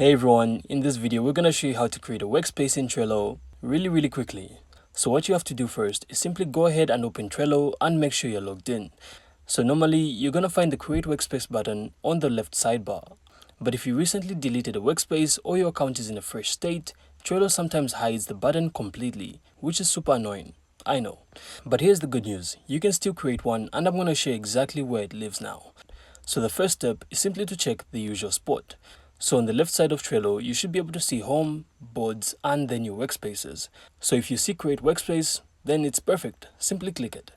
Hey everyone, in this video we're going to show you how to create a workspace in Trello really quickly. So what you have to do first is simply go ahead and open Trello and make sure you're logged in. So normally you're going to find the create workspace button on the left sidebar. But if you recently deleted a workspace or your account is in a fresh state, Trello sometimes hides the button completely, which is super annoying. I know. But here's the good news, you can still create one and I'm going to show you exactly where it lives now. So the first step is simply to check the usual spot. So on the left side of Trello, you should be able to see home, boards, and then your workspaces. So if you see create workspace, then it's perfect. Simply click it.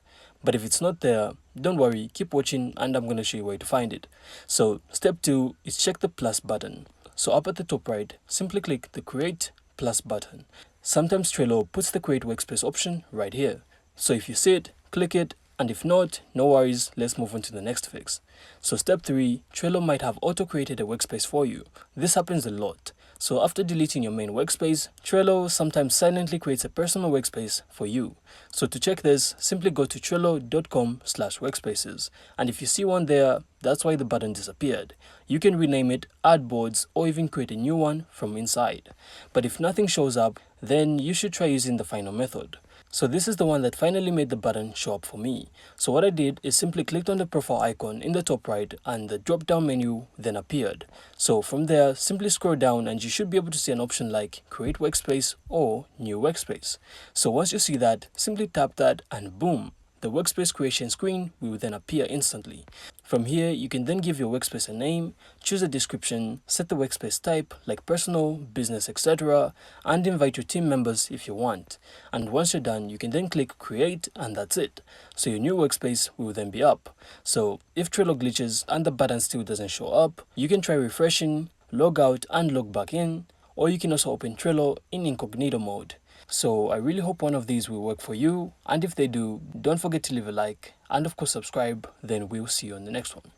But if it's not there, don't worry, keep watching and I'm going to show you where to find it. So step 2 is check the plus button. So up at the top right, simply click the create plus button. Sometimes Trello puts the create workspace option right here. So if you see it, click it, and if not, no worries, let's move on to the next fix. So step 3, Trello might have auto-created a workspace for you. This happens a lot. So after deleting your main workspace, Trello sometimes silently creates a personal workspace for you. So to check this, simply go to trello.com/workspaces. And if you see one there, that's why the button disappeared. You can rename it, add boards, or even create a new one from inside. But if nothing shows up, then you should try using the final method. So this is the one that finally made the button show up for me. So what I did is simply clicked on the profile icon in the top right and the drop down menu then appeared. So from there, simply scroll down and you should be able to see an option like create workspace or new workspace. So once you see that, simply tap that and boom, the workspace creation screen will then appear instantly. From here, you can then give your workspace a name, choose a description, set the workspace type like personal, business, etc. and invite your team members if you want. And once you're done, you can then click create and that's it. So your new workspace will then be up. So if Trello glitches and the button still doesn't show up, you can try refreshing, log out and log back in, or you can also open Trello in incognito mode. So I really hope one of these will work for you, and if they do, don't forget to leave a like and of course subscribe. Then we'll see you on the next one.